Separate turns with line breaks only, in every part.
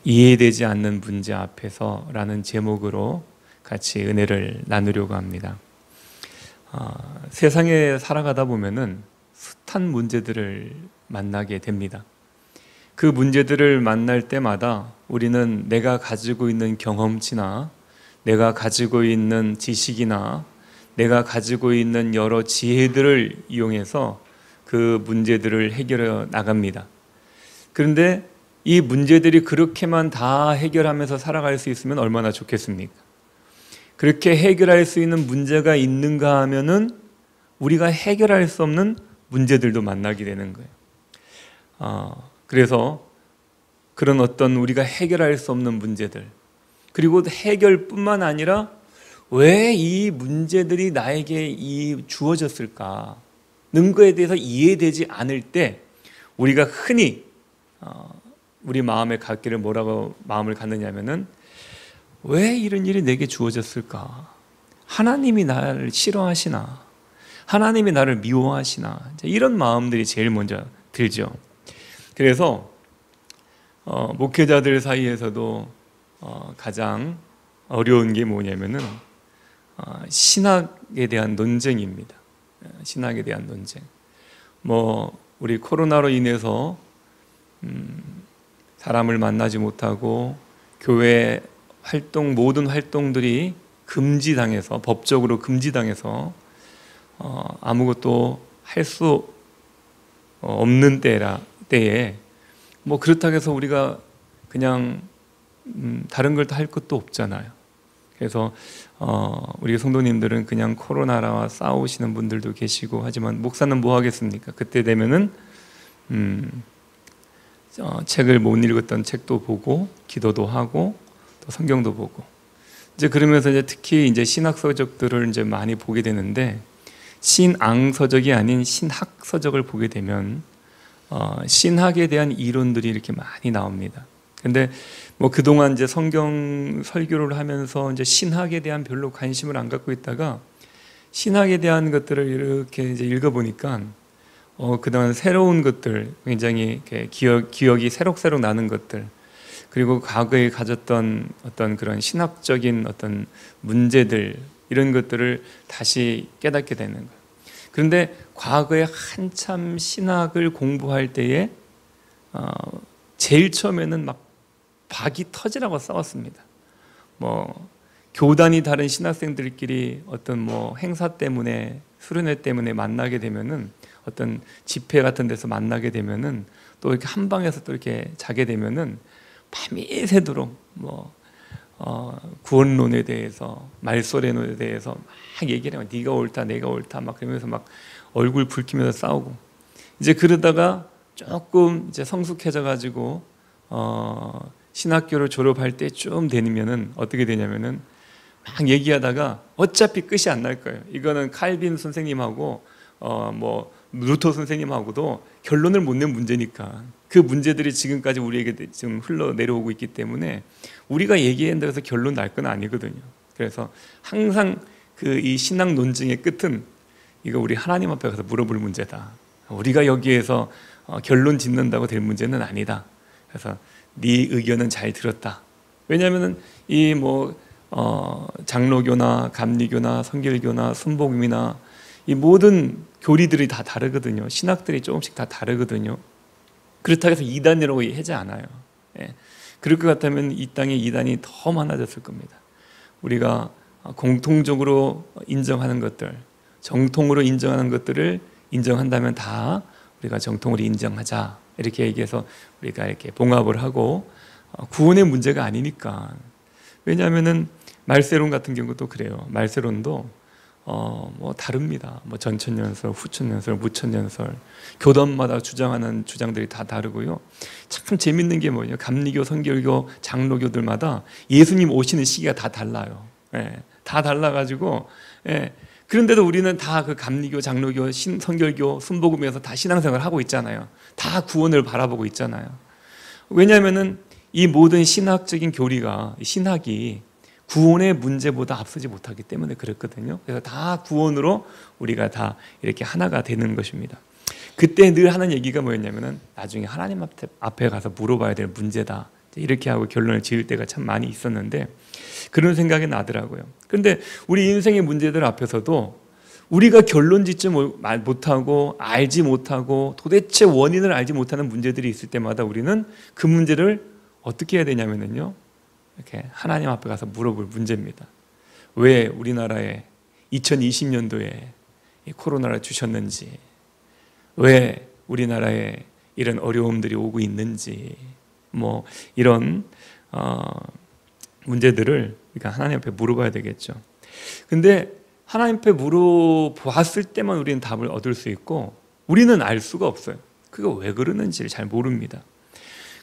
이해되지 않는 문제 앞에서라는 제목으로 같이 은혜를 나누려고 합니다. 세상에 살아가다 보면은 숱한 문제들을 만나게 됩니다. 그 문제들을 만날 때마다 우리는 내가 가지고 있는 경험치나 내가 가지고 있는 지식이나 내가 가지고 있는 여러 지혜들을 이용해서 그 문제들을 해결해 나갑니다. 그런데 이 문제들이 그렇게만 다 해결하면서 살아갈 수 있으면 얼마나 좋겠습니까? 그렇게 해결할 수 있는 문제가 있는가 하면은 우리가 해결할 수 없는 문제들도 만나게 되는 거예요. 그래서 그런 어떤 우리가 해결할 수 없는 문제들, 그리고 해결뿐만 아니라 왜 이 문제들이 나에게 주어졌을까? 는 거에 대해서 이해되지 않을 때 우리가 흔히 우리 마음에 갖기를 뭐라고 마음을 갖느냐면은 왜 이런 일이 내게 주어졌을까? 하나님이 나를 싫어하시나? 하나님이 나를 미워하시나? 이런 마음들이 제일 먼저 들죠. 그래서 목회자들 사이에서도 가장 어려운 게 뭐냐면은 신학에 대한 논쟁입니다. 신학에 대한 논쟁. 우리 코로나로 인해서 사람을 만나지 못하고 교회 활동, 모든 활동들이 금지당해서, 법적으로 금지당해서 아무것도 할 수 없는 때에 그렇다고 해서 우리가 그냥 다른 걸 다 할 것도 없잖아요. 그래서 우리 성도님들은 그냥 코로나와 싸우시는 분들도 계시고 하지만 목사는 뭐 하겠습니까? 그때 되면은 책을 못 읽었던 책도 보고 기도도 하고 또 성경도 보고 이제 그러면서 특히 이제 신학 서적들을 이제 많이 보게 되는데 신앙 서적이 아닌 신학 서적을 보게 되면 신학에 대한 이론들이 이렇게 많이 나옵니다. 근데 그동안 이제 성경 설교를 하면서 이제 신학에 대한 별로 관심을 안 갖고 있다가 신학에 대한 것들을 이렇게 이제 읽어보니까 그동안 새로운 것들, 굉장히 기억이 새록새록 나는 것들, 그리고 과거에 가졌던 어떤 그런 신학적인 어떤 문제들, 이런 것들을 다시 깨닫게 되는 거예요. 그런데 과거에 한참 신학을 공부할 때에 제일 처음에는 막 박이 터지라고 싸웠습니다. 교단이 다른 신학생들끼리 어떤 행사 때문에, 수련회 때문에 만나게 되면은, 어떤 집회 같은 데서 만나게 되면은 또 이렇게 한 방에서 또 이렇게 자게 되면은 밤이 새도록 구원론에 대해서, 말소론에 대해서 막 얘기를 해요. 네가 옳다, 내가 옳다, 막 그러면서 막 얼굴 붉히면서 싸우고, 이제 그러다가 조금 이제 성숙해져 가지고 신학교를 졸업할 때쯤 되면은 어떻게 되냐면은 막 얘기하다가 어차피 끝이 안 날 거예요. 이거는 칼빈 선생님하고 루터 선생님하고도 결론을 못 낸 문제니까, 그 문제들이 지금까지 우리에게 지금 흘러내려오고 있기 때문에 우리가 얘기한다고 해서 결론 날 건 아니거든요. 그래서 항상 이 신학 논쟁의 끝은 이거 우리 하나님 앞에 가서 물어볼 문제다. 우리가 여기에서 결론 짓는다고 될 문제는 아니다. 그래서 네 의견은 잘 들었다. 왜냐하면 장로교나 감리교나 성결교나 순복음이나 이 모든 교리들이 다 다르거든요. 신학들이 조금씩 다 다르거든요. 그렇다고 해서 이단이라고 하지 않아요. 그럴 것 같다면 이 땅에 이단이 더 많아졌을 겁니다. 우리가 공통적으로 인정하는 것들, 정통으로 인정하는 것들을 인정한다면 다 우리가 정통으로 인정하자, 이렇게 얘기해서 우리가 이렇게 봉합을 하고, 구원의 문제가 아니니까. 왜냐하면은 말세론 같은 경우도 그래요. 말세론도 다릅니다. 전천년설, 후천년설, 무천년설, 교단마다 주장하는 주장들이 다 다르고요. 참 재밌는 게 뭐냐, 감리교, 성결교, 장로교들마다 예수님 오시는 시기가 다 달라요. 다 달라가지고, 그런데도 우리는 다 그 감리교, 장로교, 성결교, 순복음에서 다 신앙생활을 하고 있잖아요. 다 구원을 바라보고 있잖아요. 왜냐하면은 이 모든 신학적인 교리가, 신학이 구원의 문제보다 앞서지 못하기 때문에 그렇거든요. 그래서 다 구원으로 우리가 다 이렇게 하나가 되는 것입니다. 그때 늘 하는 얘기가 뭐였냐면은 나중에 하나님 앞에 가서 물어봐야 될 문제다, 이렇게 하고 결론을 지을 때가 참 많이 있었는데 그런 생각이 나더라고요. 그런데 우리 인생의 문제들 앞에서도 우리가 결론 짓지 못하고 알지 못하고 도대체 원인을 알지 못하는 문제들이 있을 때마다 우리는 그 문제를 어떻게 해야 되냐면요, 이렇게 하나님 앞에 가서 물어볼 문제입니다. 왜 우리나라에 2020년도에 이 코로나를 주셨는지, 왜 우리나라에 이런 어려움들이 오고 있는지, 뭐 이런 문제들을 우리가 하나님 앞에 물어봐야 되겠죠. 근데 하나님 앞에 물어보았을 때만 우리는 답을 얻을 수 있고 우리는 알 수가 없어요. 그게 왜 그러는지를 잘 모릅니다.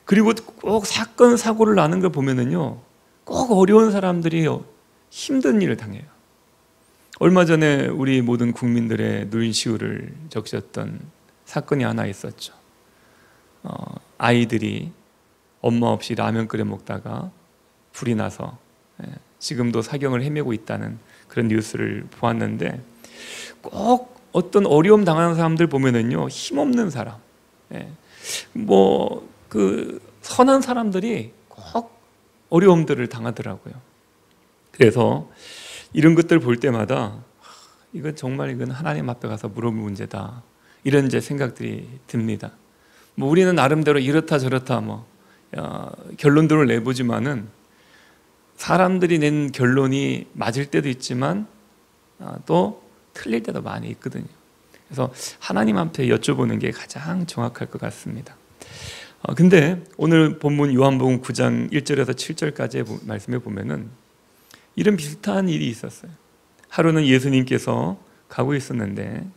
그리고 꼭 사건 사고를 나는 걸 보면은요, 꼭 어려운 사람들이 힘든 일을 당해요. 얼마 전에 우리 모든 국민들의 눈시울을 적셨던 사건이 하나 있었죠. 아이들이 엄마 없이 라면 끓여 먹다가 불이 나서 지금도 사경을 헤매고 있다는 그런 뉴스를 보았는데, 꼭 어떤 어려움 당하는 사람들 보면은요, 힘없는 사람, 뭐 그 선한 사람들이 꼭 어려움들을 당하더라고요. 그래서 이런 것들 볼 때마다 이건 정말 이건 하나님 앞에 가서 물어볼 문제다, 이런 이제 생각들이 듭니다. 뭐 우리는 나름대로 이렇다 저렇다 뭐 결론들을 내보지만은 사람들이 낸 결론이 맞을 때도 있지만 또 틀릴 때도 많이 있거든요. 그래서 하나님 앞에 여쭤보는 게 가장 정확할 것 같습니다. 근데 오늘 본문 요한복음 9장 1절에서 7절까지의 말씀에 보면은 이런 비슷한 일이 있었어요. 하루는 예수님께서 가고 있었는데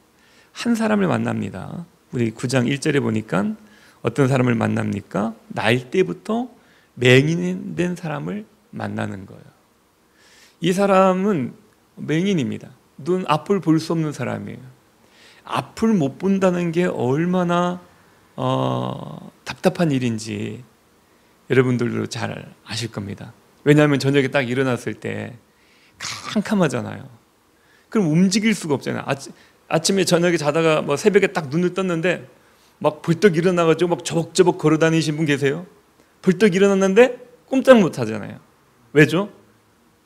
한 사람을 만납니다. 우리 9장 1절에 보니까 어떤 사람을 만납니까? 날 때부터 맹인된 사람을 만나는 거예요. 이 사람은 맹인입니다. 눈 앞을 볼 수 없는 사람이에요. 앞을 못 본다는 게 얼마나 답답한 일인지 여러분들도 잘 아실 겁니다. 왜냐하면 저녁에 딱 일어났을 때 캄캄하잖아요. 그럼 움직일 수가 없잖아요. 아침에 저녁에 자다가 뭐 새벽에 딱 눈을 떴는데 막 벌떡 일어나가지고 막 저벅저벅 걸어 다니신 분 계세요? 벌떡 일어났는데 꼼짝 못 하잖아요. 왜죠?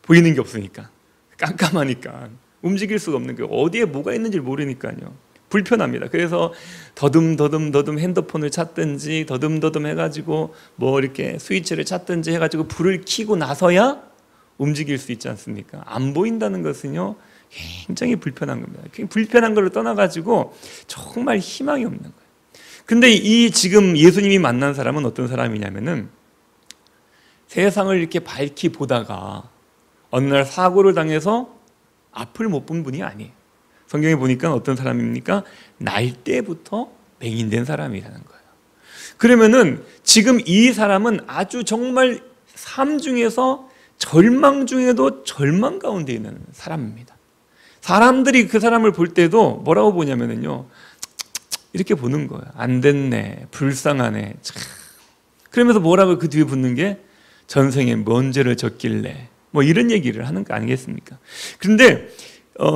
보이는 게 없으니까, 깜깜하니까 움직일 수가 없는 거예요. 어디에 뭐가 있는지 모르니까요. 불편합니다. 그래서 더듬 핸드폰을 찾든지 더듬 해가지고 뭐 이렇게 스위치를 찾든지 해가지고 불을 켜고 나서야 움직일 수 있지 않습니까? 안 보인다는 것은요, 굉장히 불편한 겁니다. 불편한 걸 떠나가지고 정말 희망이 없는 거예요. 근데 이 지금 예수님이 만난 사람은 어떤 사람이냐면은 세상을 이렇게 밝히 보다가 어느 날 사고를 당해서 앞을 못 본 분이 아니에요. 성경에 보니까 어떤 사람입니까? 날 때부터 맹인된 사람이라는 거예요. 그러면은 지금 이 사람은 아주 정말 삶 중에서 절망 중에도 절망 가운데 있는 사람입니다. 사람들이 그 사람을 볼 때도 뭐라고 보냐면요, 이렇게 보는 거예요. 안 됐네, 불쌍하네. 그러면서 뭐라고 그 뒤에 붙는 게 전생에 뭔 죄를 졌길래 뭐 이런 얘기를 하는 거 아니겠습니까? 그런데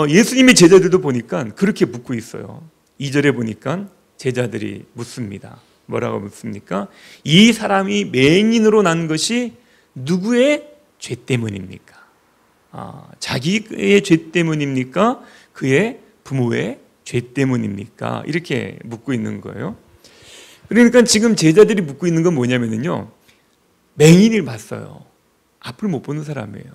예수님의 제자들도 보니까 그렇게 묻고 있어요. 2절에 보니까 제자들이 묻습니다. 뭐라고 묻습니까? 이 사람이 맹인으로 난 것이 누구의 죄 때문입니까? 자기의 죄 때문입니까? 그의 부모의 죄 때문입니까? 이렇게 묻고 있는 거예요. 그러니까 지금 제자들이 묻고 있는 건 뭐냐면요, 맹인을 봤어요. 앞을 못 보는 사람이에요.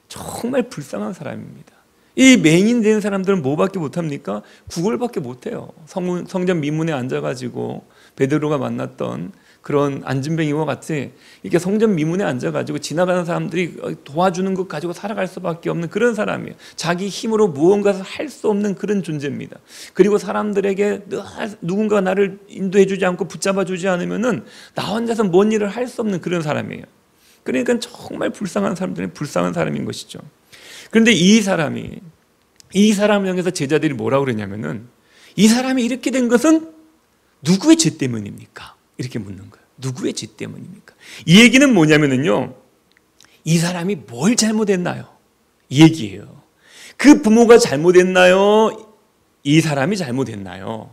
정말 불쌍한 사람입니다. 이 맹인 된 사람들은 뭐밖에 못합니까? 구걸밖에 못해요. 성전 미문에 앉아가지고 베드로가 만났던 그런 안진뱅이와 같이 이렇게 성전 미문에 앉아가지고 지나가는 사람들이 도와주는 것 가지고 살아갈 수밖에 없는 그런 사람이에요. 자기 힘으로 무언가를 할 수 없는 그런 존재입니다. 그리고 사람들에게 누군가 나를 인도해주지 않고 붙잡아주지 않으면은 나 혼자서 뭔 일을 할 수 없는 그런 사람이에요. 그러니까 정말 불쌍한 사람들은 불쌍한 사람인 것이죠. 그런데 이 사람을 향해서 제자들이 뭐라고 그러냐면은 이 사람이 이렇게 된 것은 누구의 죄 때문입니까? 이렇게 묻는 거예요. 누구의 죄 때문입니까? 이 얘기는 뭐냐면은요, 이 사람이 뭘 잘못했나요? 이 얘기예요. 그 부모가 잘못했나요? 이 사람이 잘못했나요?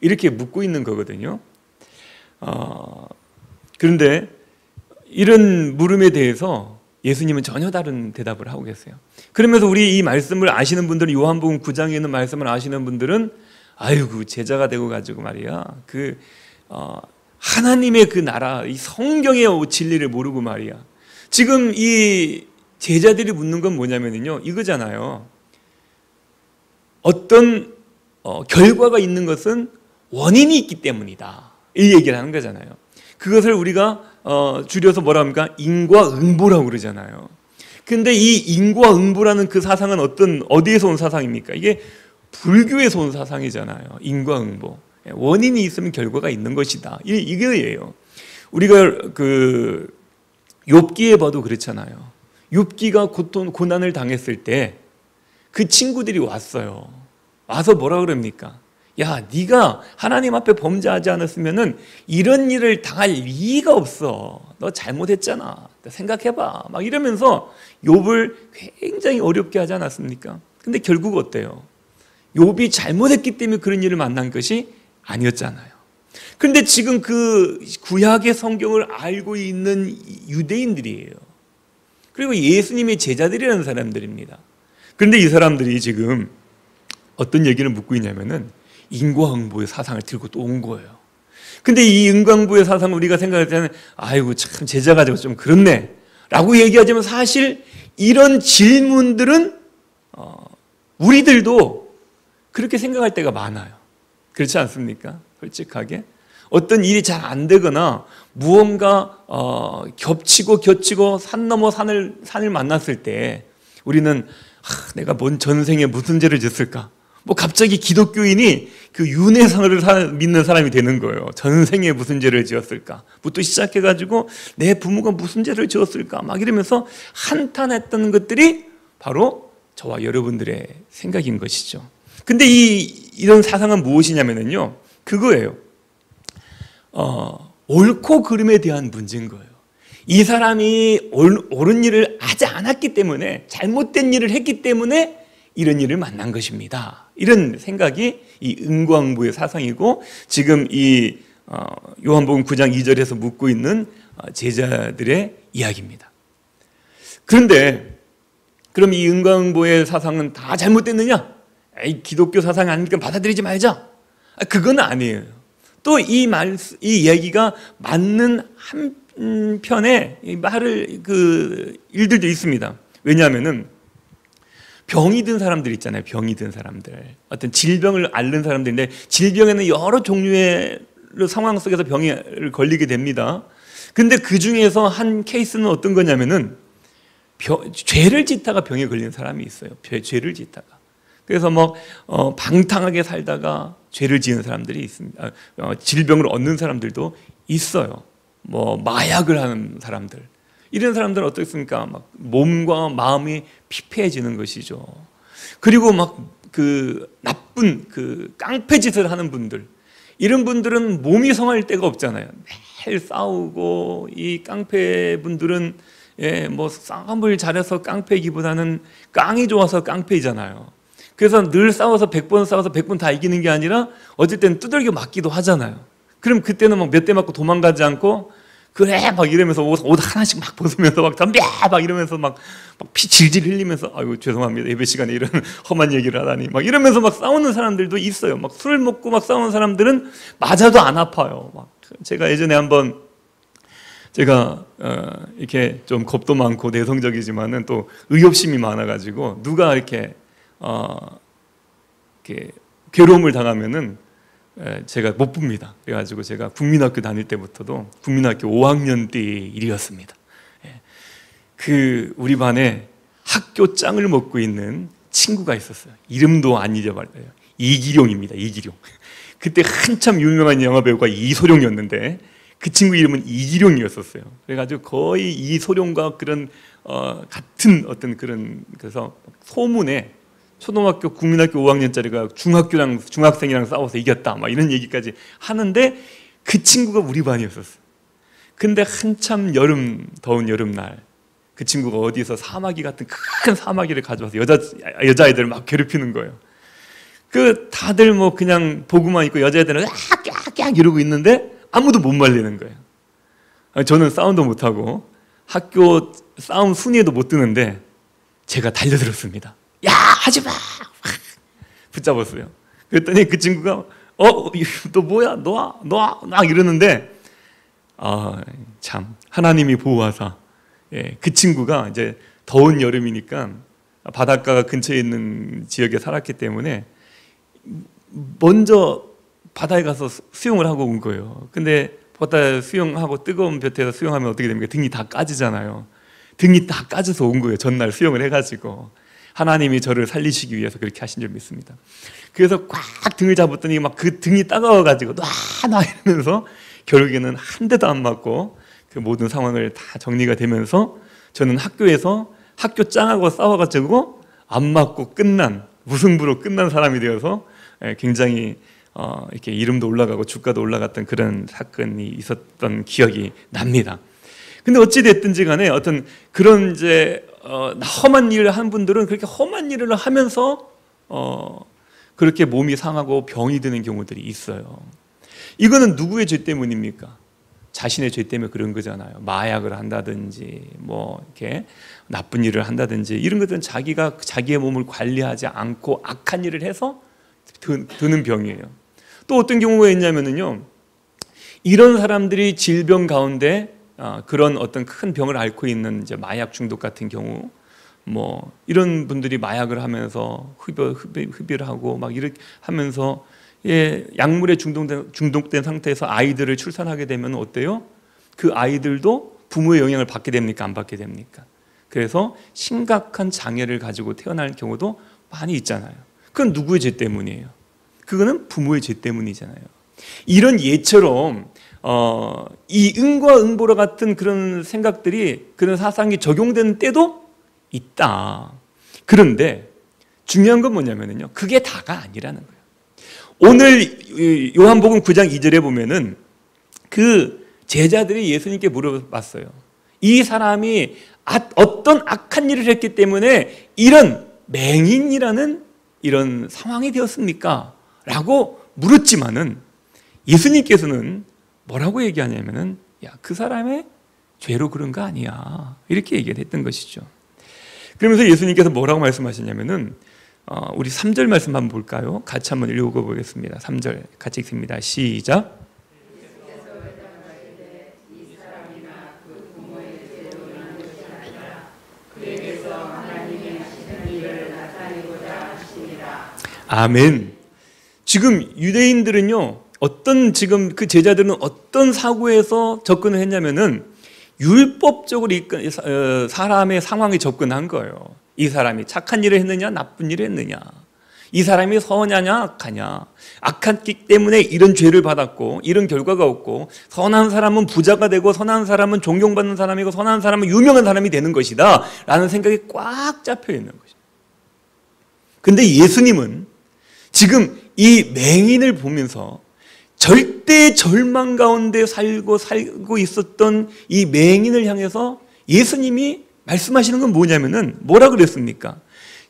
이렇게 묻고 있는 거거든요. 그런데 이런 물음에 대해서 예수님은 전혀 다른 대답을 하고 계세요. 그러면서 우리 이 말씀을 아시는 분들은, 요한복음 9장에 있는 말씀을 아시는 분들은 아이고 제자가 되고 가지고 말이야 하나님의 그 나라, 이 성경의 진리를 모르고 말이야. 지금 이 제자들이 묻는 건 뭐냐면요, 이거잖아요. 어떤 결과가 있는 것은 원인이 있기 때문이다, 이 얘기를 하는 거잖아요. 그것을 우리가 줄여서 뭐라 합니까? 인과응보라고 그러잖아요. 근데 이 인과응보라는 그 사상은 어디에서 온 사상입니까? 이게 불교에서 온 사상이잖아요. 인과응보. 원인이 있으면 결과가 있는 것이다, 이거예요. 우리가 그 욥기에 봐도 그렇잖아요. 욥기가 고난을 당했을 때 그 친구들이 왔어요. 와서 뭐라 그럽니까? 야, 네가 하나님 앞에 범죄하지 않았으면은 이런 일을 당할 리가 없어. 너 잘못했잖아. 생각해봐. 막 이러면서 욥을 굉장히 어렵게 하지 않았습니까? 근데 결국 어때요? 욥이 잘못했기 때문에 그런 일을 만난 것이 아니었잖아요. 그런데 지금 그 구약의 성경을 알고 있는 유대인들이에요. 그리고 예수님의 제자들이라는 사람들입니다. 그런데 이 사람들이 지금 어떤 얘기를 묻고 있냐면은 인과응보의 사상을 들고 또 온 거예요. 근데 이 인과응보의 사상을 우리가 생각할 때는 아이고 참 제자가 좀 그렇네 라고 얘기하지만, 사실 이런 질문들은 우리들도 그렇게 생각할 때가 많아요. 그렇지 않습니까? 솔직하게 어떤 일이 잘 안 되거나 무언가 겹치고 겹치고 산 넘어 산을 만났을 때 우리는 내가 뭔 전생에 무슨 죄를 졌을까? 뭐 갑자기 기독교인이 그 윤회상을 믿는 사람이 되는 거예요. 전생에 무슨 죄를 지었을까? 부터 시작해가지고 내 부모가 무슨 죄를 지었을까? 막 이러면서 한탄했던 것들이 바로 저와 여러분들의 생각인 것이죠. 근데 이런 사상은 무엇이냐면요, 그거예요. 옳고 그름에 대한 문제인 거예요. 이 사람이 옳은 일을 하지 않았기 때문에, 잘못된 일을 했기 때문에 이런 일을 만난 것입니다. 이런 생각이 이 인과응보의 사상이고, 지금 이 요한복음 9장 2절에서 묻고 있는 제자들의 이야기입니다. 그런데 그럼 이 인과응보의 사상은 다 잘못됐느냐? 에이, 기독교 사상이 아니니까 받아들이지 말자. 그건 아니에요. 또 이 이야기가 맞는 한편에 말을 일들도 있습니다. 왜냐하면은 병이 든 사람들 있잖아요. 병이 든 사람들, 어떤 질병을 앓는 사람들인데, 질병에는 여러 종류의 상황 속에서 병에 걸리게 됩니다. 근데 그 중에서 한 케이스는 어떤 거냐면은 죄를 짓다가 병에 걸린 사람이 있어요. 죄를 짓다가. 그래서 방탕하게 살다가 죄를 지은 사람들이 있습니다. 질병을 얻는 사람들도 있어요. 마약을 하는 사람들, 이런 사람들은 어떻습니까? 몸과 마음이 피폐해지는 것이죠. 그리고 나쁜 깡패 짓을 하는 분들, 이런 분들은 몸이 성할 데가 없잖아요. 매일 싸우고, 이 깡패 분들은 싸움을 잘해서 깡패이기보다는 깡이 좋아서 깡패이잖아요. 그래서 늘 싸워서 100번 싸워서 100번 다 이기는 게 아니라 어쩔 때는 두들겨 맞기도 하잖아요. 그럼 그때는 몇 대 맞고 도망가지 않고, 그래 이러면서 옷 하나씩 벗으면서 덤벼 이러면서 피 질질 흘리면서, 아이고 죄송합니다, 예배 시간에 이런 험한 얘기를 하다니, 이러면서 싸우는 사람들도 있어요. 술을 먹고 싸우는 사람들은 맞아도 안 아파요. 제가 예전에 한번, 제가 이렇게 좀 겁도 많고 내성적이지만은 또 의협심이 많아가지고, 누가 이렇게 괴로움을 당하면은 제가 못 봅니다. 그래가지고 제가 국민학교 다닐 때부터도, 국민학교 5학년 때 일이었습니다. 우리 반에 학교 짱을 먹고 있는 친구가 있었어요. 이름도 안 잊어버려요. 이기룡입니다. 이기룡. 그때 한참 유명한 영화배우가 이소룡이었는데 그 친구 이름은 이기룡이었었어요. 그래가지고 거의 이소룡과 그런 같은 어떤 그래서 소문에 초등학교 국민학교 5학년짜리가 중학생이랑 싸워서 이겼다 이런 얘기까지 하는데, 그 친구가 우리 반이었었어요. 근데 한참 더운 여름날 그 친구가 어디서 사마귀 같은 큰 사마귀를 가져와서 여자애들을 막 괴롭히는 거예요. 다들 그냥 보고만 있고, 여자애들은 깍깍 이러고 있는데 아무도 못 말리는 거예요. 저는 싸움도 못하고 학교 싸움 순위에도 못 드는데 제가 달려들었습니다. 야, 하지마! 붙잡았어요. 그랬더니 그 친구가 너 뭐야? 놔 이러는데 참 하나님이 보호하사 그 친구가 이제 더운 여름이니까 바닷가 근처에 있는 지역에 살았기 때문에 먼저 바다에 가서 수영을 하고 온 거예요. 근데 바다에 수영하고 뜨거운 볕에서 수영하면 어떻게 됩니까? 등이 다 까지잖아요. 등이 다 까져서 온 거예요. 전날 수영을 해가지고. 하나님이 저를 살리시기 위해서 그렇게 하신 줄 믿습니다. 그래서 꽉 등을 잡았더니 막 그 등이 따가워가지고 놔 이러면서 결국에는 한 대도 안 맞고 그 모든 상황을 다 정리가 되면서 저는 학교에서 학교 짱하고 싸워가지고 안 맞고 끝난, 무승부로 끝난 사람이 되어서 굉장히 이렇게 이름도 올라가고 주가도 올라갔던 그런 사건이 있었던 기억이 납니다. 근데 어찌 됐든지 간에 어떤 그런 이제 험한 일을 한 분들은 그렇게 험한 일을 하면서 그렇게 몸이 상하고 병이 드는 경우들이 있어요. 이거는 누구의 죄 때문입니까? 자신의 죄 때문에 그런 거잖아요. 마약을 한다든지 뭐 이렇게 나쁜 일을 한다든지 이런 것들은 자기가 자기의 몸을 관리하지 않고 악한 일을 해서 드는 병이에요. 또 어떤 경우가 있냐면요, 이런 사람들이 질병 가운데 그런 어떤 큰 병을 앓고 있는 이제 마약 중독 같은 경우, 뭐 이런 분들이 마약을 하면서 흡입을 하고 막 이렇게 하면서 약물에 중독된 상태에서 아이들을 출산하게 되면 어때요? 그 아이들도 부모의 영향을 받게 됩니까? 안 받게 됩니까? 그래서 심각한 장애를 가지고 태어날 경우도 많이 있잖아요. 그건 누구의 죄 때문이에요? 그거는 부모의 죄 때문이잖아요. 이런 예처럼 이 응과 응보라 같은 그런 생각들이, 그런 사상이 적용되는 때도 있다. 그런데 중요한 건 뭐냐면요, 그게 다가 아니라는 거예요. 오늘 요한복음 9장 2절에 보면은 그 제자들이 예수님께 물어봤어요. 이 사람이 어떤 악한 일을 했기 때문에 이런 맹인이라는 이런 상황이 되었습니까? 라고 물었지만은 예수님께서는 뭐라고 얘기하냐면은, 야, 그 사람의 죄로 그런 거 아니야, 이렇게 얘기를 했던 것이죠. 그러면서 예수님께서 뭐라고 말씀하셨냐면은, 우리 3절 말씀 한번 볼까요? 같이 한번 읽어보겠습니다. 3절 같이 읽습니다. 시작. 아멘. 지금 유대인들은요, 지금 그 제자들은 어떤 사고에서 접근을 했냐면은 율법적으로 사람의 상황에 접근한 거예요. 이 사람이 착한 일을 했느냐, 나쁜 일을 했느냐, 이 사람이 선하냐, 악하냐, 악했기 때문에 이런 죄를 받았고 이런 결과가 없고, 선한 사람은 부자가 되고 선한 사람은 존경받는 사람이고 선한 사람은 유명한 사람이 되는 것이다 라는 생각이 꽉 잡혀 있는 것이죠. 근데 예수님은 지금 이 맹인을 보면서 절대 절망 가운데 살고 있었던 이 맹인을 향해서 예수님이 말씀하시는 건 뭐냐면은, 뭐라 그랬습니까?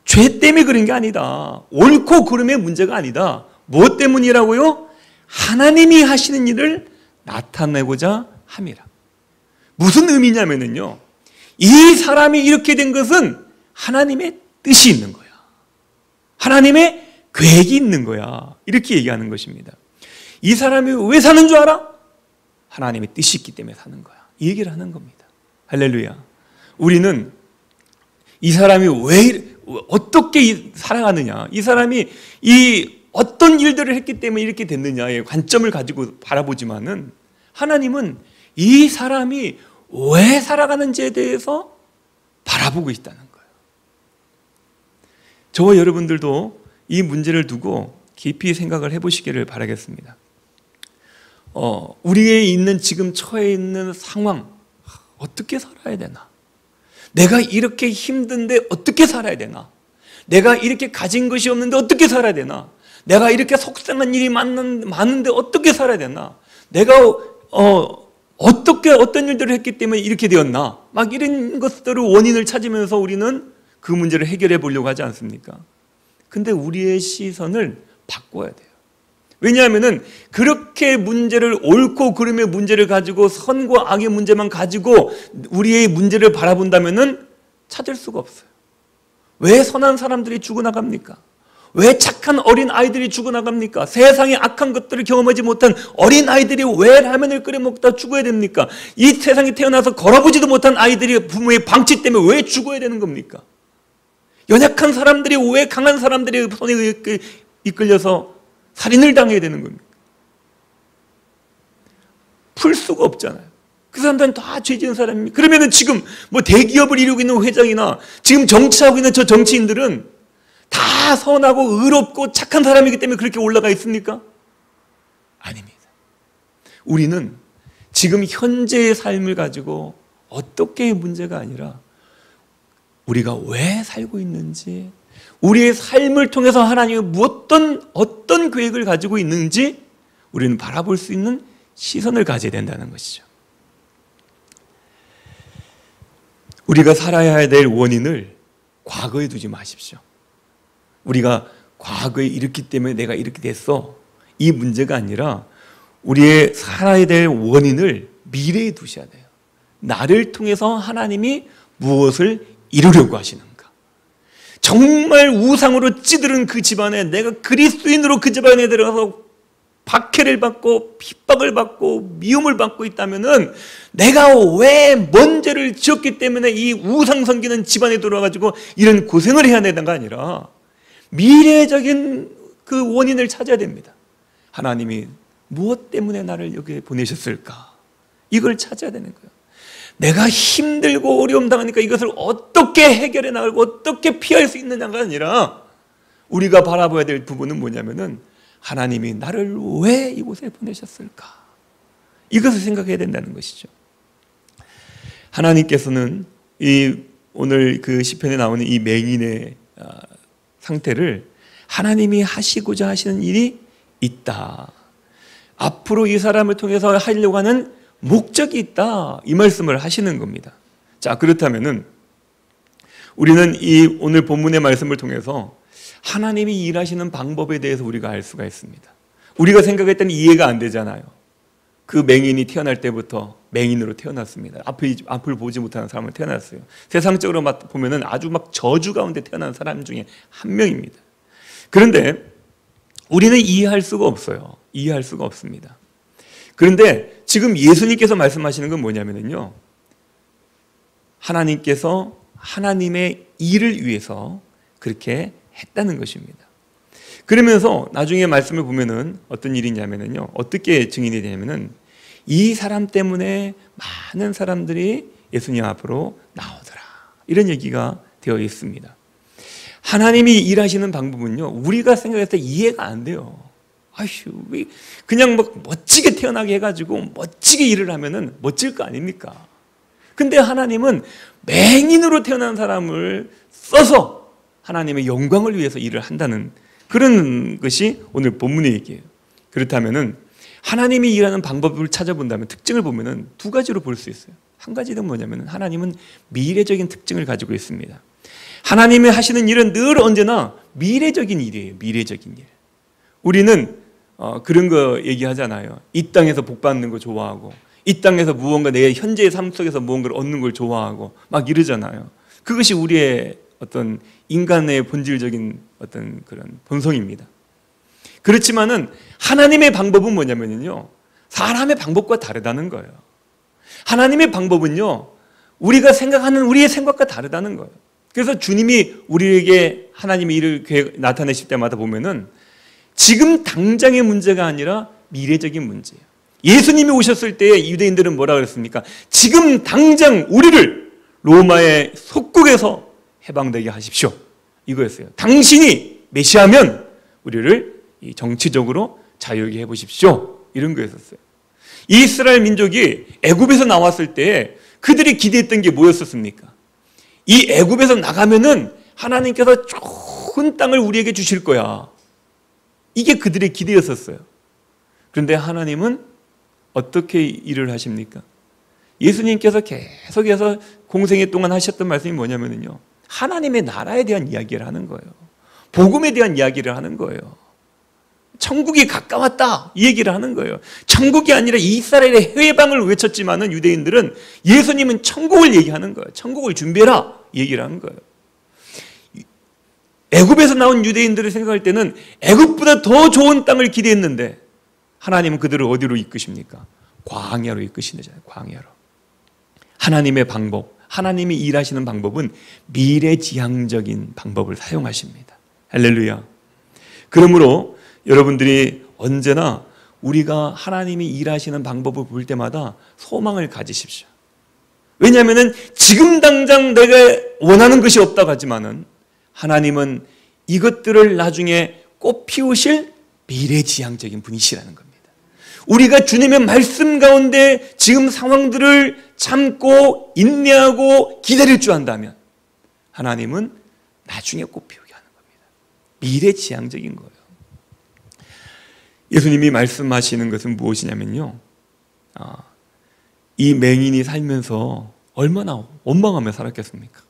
죄 때문에 그런 게 아니다. 옳고 그름의 문제가 아니다. 뭐 때문이라고요? 하나님이 하시는 일을 나타내고자 함이라. 무슨 의미냐면요, 이 사람이 이렇게 된 것은 하나님의 뜻이 있는 거야. 하나님의 계획이 있는 거야. 이렇게 얘기하는 것입니다. 이 사람이 왜 사는 줄 알아? 하나님의 뜻이 있기 때문에 사는 거야. 이 얘기를 하는 겁니다. 할렐루야. 우리는 이 사람이 어떻게 살아가느냐, 이 사람이 어떤 일들을 했기 때문에 이렇게 됐느냐의 관점을 가지고 바라보지만은, 하나님은 이 사람이 왜 살아가는지에 대해서 바라보고 있다는 거예요. 저와 여러분들도 이 문제를 두고 깊이 생각을 해보시기를 바라겠습니다. 우리의 있는 지금 처해 있는 상황, 어떻게 살아야 되나? 내가 이렇게 힘든데 어떻게 살아야 되나? 내가 이렇게 가진 것이 없는데 어떻게 살아야 되나? 내가 이렇게 속상한 일이 많은데 어떻게 살아야 되나? 내가 어떤 일들을 했기 때문에 이렇게 되었나? 막 이런 것들을 원인을 찾으면서 우리는 그 문제를 해결해 보려고 하지 않습니까? 근데 우리의 시선을 바꿔야 돼요. 왜냐하면은 그렇게 문제를 옳고 그름의 문제를 가지고 선과 악의 문제만 가지고 우리의 문제를 바라본다면은 찾을 수가 없어요. 왜 선한 사람들이 죽어나갑니까? 왜 착한 어린 아이들이 죽어나갑니까? 세상의 악한 것들을 경험하지 못한 어린 아이들이 왜 라면을 끓여 먹다 죽어야 됩니까? 이 세상에 태어나서 걸어보지도 못한 아이들이 부모의 방치 때문에 왜 죽어야 되는 겁니까? 연약한 사람들이 왜 강한 사람들의 손에 이끌려서 살인을 당해야 되는 겁니까? 풀 수가 없잖아요. 그 사람들은 다 죄 지은 사람입니다. 그러면은 지금 뭐 대기업을 이루고 있는 회장이나 지금 정치하고 있는 저 정치인들은 다 선하고 의롭고 착한 사람이기 때문에 그렇게 올라가 있습니까? 아닙니다. 우리는 지금 현재의 삶을 가지고 어떻게의 문제가 아니라 우리가 왜 살고 있는지, 우리의 삶을 통해서 하나님이 어떤 계획을 가지고 있는지 우리는 바라볼 수 있는 시선을 가져야 된다는 것이죠. 우리가 살아야 될 원인을 과거에 두지 마십시오. 우리가 과거에 이렇기 때문에 내가 이렇게 됐어, 이 문제가 아니라 우리의 살아야 될 원인을 미래에 두셔야 돼요. 나를 통해서 하나님이 무엇을 이루려고 하시는가. 정말 우상으로 찌들은 그 집안에 내가 그리스도인으로 그 집안에 들어가서 박해를 받고 핍박을 받고 미움을 받고 있다면은 내가 왜 뭔 죄를 지었기 때문에 이 우상 섬기는 집안에 들어와가지고 이런 고생을 해야 되는가 아니라 미래적인 그 원인을 찾아야 됩니다. 하나님이 무엇 때문에 나를 여기에 보내셨을까? 이걸 찾아야 되는 거예요. 내가 힘들고 어려움 당하니까 이것을 어떻게 해결해 나가고 어떻게 피할 수 있느냐가 아니라 우리가 바라봐야 될 부분은 뭐냐면은 하나님이 나를 왜 이곳에 보내셨을까? 이것을 생각해야 된다는 것이죠. 하나님께서는 오늘 그 시편에 나오는 이 맹인의 상태를 하나님이 하시고자 하시는 일이 있다. 앞으로 이 사람을 통해서 하려고 하는 목적이 있다. 이 말씀을 하시는 겁니다. 자, 그렇다면은 우리는 이 오늘 본문의 말씀을 통해서 하나님이 일하시는 방법에 대해서 우리가 알 수가 있습니다. 우리가 생각했던 이해가 안 되잖아요. 그 맹인이 태어날 때부터 맹인으로 태어났습니다. 앞을 보지 못하는 사람을 태어났어요. 세상적으로 보면은 아주 막 저주 가운데 태어난 사람 중에 한 명입니다. 그런데 우리는 이해할 수가 없어요. 이해할 수가 없습니다. 그런데 지금 예수님께서 말씀하시는 건 뭐냐면요, 하나님께서 하나님의 일을 위해서 그렇게 했다는 것입니다. 그러면서 나중에 말씀을 보면은 어떤 일이냐면요, 어떻게 증인이 되냐면은 이 사람 때문에 많은 사람들이 예수님 앞으로 나오더라, 이런 얘기가 되어 있습니다. 하나님이 일하시는 방법은요, 우리가 생각했을 때 이해가 안 돼요. 그냥 막 멋지게 태어나게 해가지고 멋지게 일을 하면은 멋질 거 아닙니까? 근데 하나님은 맹인으로 태어난 사람을 써서 하나님의 영광을 위해서 일을 한다는 그런 것이 오늘 본문의 얘기예요. 그렇다면은 하나님이 일하는 방법을 찾아본다면 특징을 보면은 두 가지로 볼 수 있어요. 한 가지는 뭐냐면은 하나님은 미래적인 특징을 가지고 있습니다. 하나님이 하시는 일은 늘 언제나 미래적인 일이에요. 미래적인 일. 우리는 그런 거 얘기하잖아요. 이 땅에서 복 받는 거 좋아하고, 이 땅에서 무언가 내 현재의 삶 속에서 무언가를 얻는 걸 좋아하고 막 이러잖아요. 그것이 우리의 어떤 인간의 본질적인 어떤 그런 본성입니다. 그렇지만은 하나님의 방법은 뭐냐면요, 사람의 방법과 다르다는 거예요. 하나님의 방법은요, 우리가 생각하는 우리의 생각과 다르다는 거예요. 그래서 주님이 우리에게 하나님의 일을 나타내실 때마다 보면은 지금 당장의 문제가 아니라 미래적인 문제예요. 예수님이 오셨을 때 유대인들은 뭐라 그랬습니까? 지금 당장 우리를 로마의 속국에서 해방되게 하십시오, 이거였어요. 당신이 메시아면 우리를 정치적으로 자유하게 해보십시오, 이런 거였었어요. 이스라엘 민족이 애굽에서 나왔을 때 그들이 기대했던 게 뭐였었습니까? 이 애굽에서 나가면은 하나님께서 좋은 땅을 우리에게 주실 거야, 이게 그들의 기대였었어요. 그런데 하나님은 어떻게 일을 하십니까? 예수님께서 계속해서 공생애 동안 하셨던 말씀이 뭐냐면요, 하나님의 나라에 대한 이야기를 하는 거예요. 복음에 대한 이야기를 하는 거예요. 천국이 가까웠다 이 얘기를 하는 거예요. 천국이 아니라 이스라엘의 해방을 외쳤지만은 유대인들은 예수님은 천국을 얘기하는 거예요. 천국을 준비해라 이 얘기를 하는 거예요. 애굽에서 나온 유대인들을 생각할 때는 애굽보다 더 좋은 땅을 기대했는데 하나님은 그들을 어디로 이끄십니까? 광야로 이끄시잖아요. 광야로. 하나님의 방법, 하나님이 일하시는 방법은 미래지향적인 방법을 사용하십니다. 할렐루야. 그러므로 여러분들이 언제나 우리가 하나님이 일하시는 방법을 볼 때마다 소망을 가지십시오. 왜냐하면 지금 당장 내가 원하는 것이 없다고 하지만은 하나님은 이것들을 나중에 꽃 피우실 미래지향적인 분이시라는 겁니다. 우리가 주님의 말씀 가운데 지금 상황들을 참고 인내하고 기다릴 줄 안다면 하나님은 나중에 꽃 피우게 하는 겁니다. 미래지향적인 거예요. 예수님이 말씀하시는 것은 무엇이냐면요, 이 맹인이 살면서 얼마나 원망하며 살았겠습니까?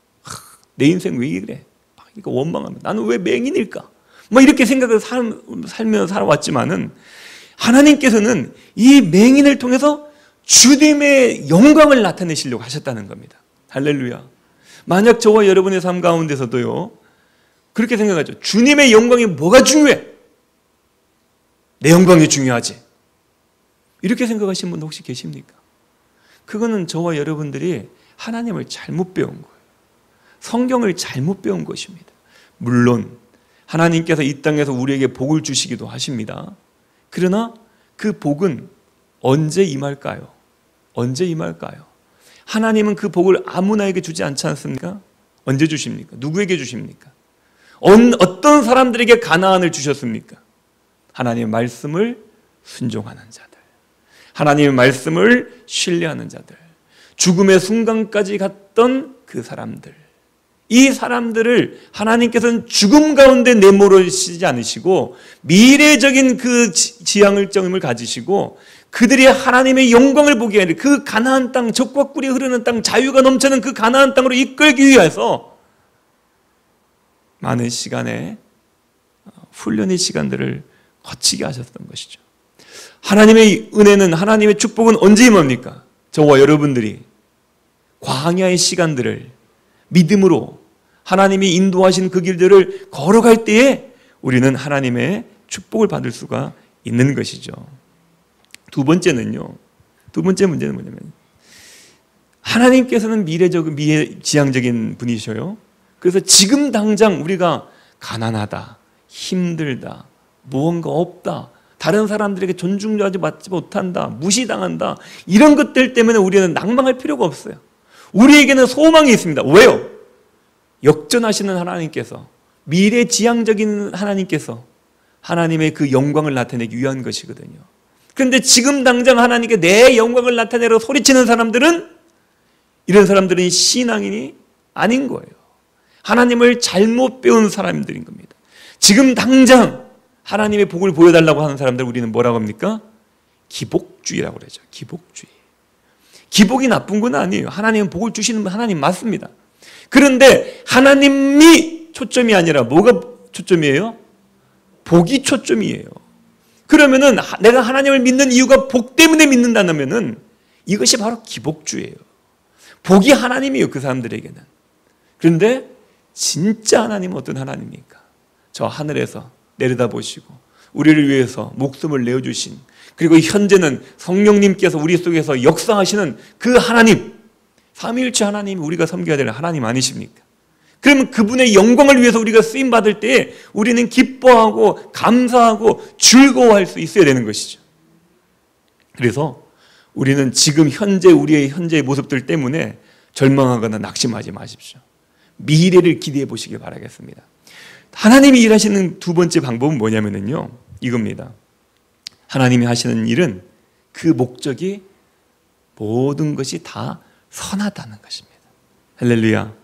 내 인생 왜 이래? 그러니까 원망하며 나는 왜 맹인일까? 뭐 이렇게 생각을 살며 살아왔지만은 하나님께서는 이 맹인을 통해서 주님의 영광을 나타내시려고 하셨다는 겁니다. 할렐루야. 만약 저와 여러분의 삶 가운데서도요 그렇게 생각하죠. 주님의 영광이 뭐가 중요해? 내 영광이 중요하지. 이렇게 생각하시는 분 혹시 계십니까? 그거는 저와 여러분들이 하나님을 잘못 배운 거예요. 성경을 잘못 배운 것입니다. 물론 하나님께서 이 땅에서 우리에게 복을 주시기도 하십니다. 그러나 그 복은 언제 임할까요? 언제 임할까요? 하나님은 그 복을 아무나에게 주지 않지 않습니까? 언제 주십니까? 누구에게 주십니까? 어떤 사람들에게 가나안을 주셨습니까? 하나님의 말씀을 순종하는 자들, 하나님의 말씀을 신뢰하는 자들, 죽음의 순간까지 갔던 그 사람들, 이 사람들을 하나님께서는 죽음 가운데 내몰으시지 않으시고 미래적인 그 지향점을 가지시고 그들이 하나님의 영광을 보게 하는 그 가나안 땅, 젖과 꿀이 흐르는 땅, 자유가 넘치는 그 가나안 땅으로 이끌기 위해서 많은 시간의 훈련의 시간들을 거치게 하셨던 것이죠. 하나님의 은혜는, 하나님의 축복은 언제 임합니까? 저와 여러분들이 광야의 시간들을 믿음으로 하나님이 인도하신 그 길들을 걸어갈 때에 우리는 하나님의 축복을 받을 수가 있는 것이죠. 두 번째 문제는 뭐냐면 하나님께서는 미래지향적인 분이셔요. 그래서 지금 당장 우리가 가난하다, 힘들다, 무언가 없다, 다른 사람들에게 존중받지 못한다, 무시당한다, 이런 것들 때문에 우리는 낭망할 필요가 없어요. 우리에게는 소망이 있습니다. 왜요? 역전하시는 하나님께서, 미래지향적인 하나님께서 하나님의 그 영광을 나타내기 위한 것이거든요. 그런데 지금 당장 하나님께 내 영광을 나타내려 소리치는 사람들은, 이런 사람들은 신앙인이 아닌 거예요. 하나님을 잘못 배운 사람들인 겁니다. 지금 당장 하나님의 복을 보여달라고 하는 사람들 우리는 뭐라고 합니까? 기복주의라고 그러죠. 기복주의. 기복이 나쁜 건 아니에요. 하나님은 복을 주시는 하나님 맞습니다. 그런데 하나님이 초점이 아니라 뭐가 초점이에요? 복이 초점이에요. 그러면은 내가 하나님을 믿는 이유가 복 때문에 믿는다면은 이것이 바로 기복주의예요. 복이 하나님이에요, 그 사람들에게는. 그런데 진짜 하나님은 어떤 하나님입니까? 저 하늘에서 내려다보시고 우리를 위해서 목숨을 내어주신, 그리고 현재는 성령님께서 우리 속에서 역사하시는 그 하나님, 삼위일체 하나님이 우리가 섬겨야 될 하나님 아니십니까? 그러면 그분의 영광을 위해서 우리가 쓰임받을 때 우리는 기뻐하고 감사하고 즐거워할 수 있어야 되는 것이죠. 그래서 우리는 지금 우리의 현재의 모습들 때문에 절망하거나 낙심하지 마십시오. 미래를 기대해 보시길 바라겠습니다. 하나님이 일하시는 두 번째 방법은 뭐냐면요, 이겁니다. 하나님이 하시는 일은 그 목적이 모든 것이 다 선하다는 것입니다. 할렐루야.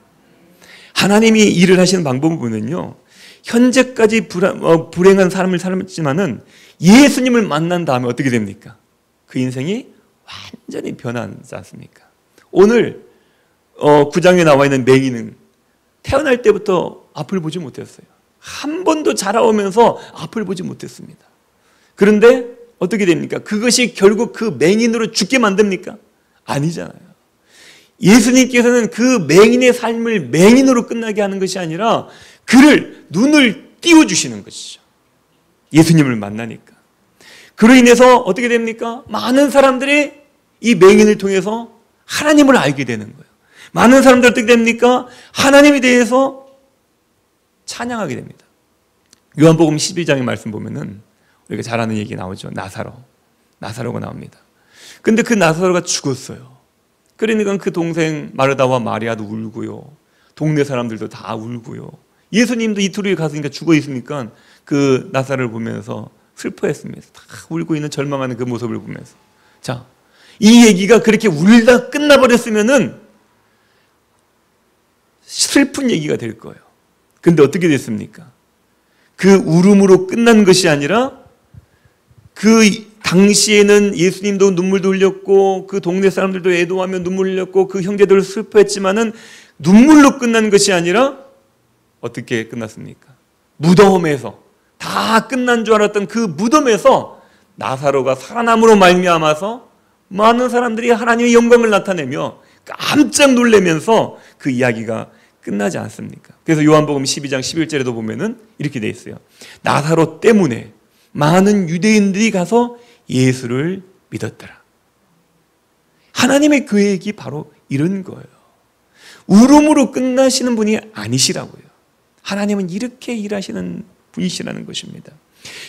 하나님이 일을 하시는 방법을 보면요, 현재까지 불행한 삶을 살았지만은 예수님을 만난 다음에 어떻게 됩니까? 그 인생이 완전히 변하지 않습니까? 오늘 9장에 나와 있는 맹인은 태어날 때부터 앞을 보지 못했어요. 한 번도 자라오면서 앞을 보지 못했습니다. 그런데 어떻게 됩니까? 그것이 결국 그 맹인으로 죽게 만듭니까? 아니잖아요. 예수님께서는 그 맹인의 삶을 맹인으로 끝나게 하는 것이 아니라 그를 눈을 띄워주시는 것이죠. 예수님을 만나니까. 그로 인해서 어떻게 됩니까? 많은 사람들이 이 맹인을 통해서 하나님을 알게 되는 거예요. 많은 사람들 어떻게 됩니까? 하나님에 대해서 찬양하게 됩니다. 요한복음 12장의 말씀 보면은 우리가 잘 아는 얘기 나오죠. 나사로가 나옵니다. 근데 그 나사로가 죽었어요. 그러니까 그 동생 마르다와 마리아도 울고요. 동네 사람들도 다 울고요. 예수님도 이틀 후에 갔으니까 죽어 있으니까 그 나사로를 보면서 슬퍼했습니다. 다 울고 있는 절망하는 그 모습을 보면서. 자, 이 얘기가 그렇게 울다 끝나버렸으면은 슬픈 얘기가 될 거예요. 근데 어떻게 됐습니까? 그 울음으로 끝난 것이 아니라 그 당시에는 예수님도 눈물도 흘렸고 그 동네 사람들도 애도하며 눈물 흘렸고 그 형제들을 슬퍼했지만은 눈물로 끝난 것이 아니라 어떻게 끝났습니까? 무덤에서 다 끝난 줄 알았던 그 무덤에서 나사로가 살아남으로 말미암아서 많은 사람들이 하나님의 영광을 나타내며 깜짝 놀라면서 그 이야기가 끝나지 않습니까? 그래서 요한복음 12장 11절에도 보면은 이렇게 돼 있어요. 나사로 때문에 많은 유대인들이 가서 예수를 믿었더라. 하나님의 계획이 바로 이런 거예요. 울음으로 끝나시는 분이 아니시라고요. 하나님은 이렇게 일하시는 분이시라는 것입니다.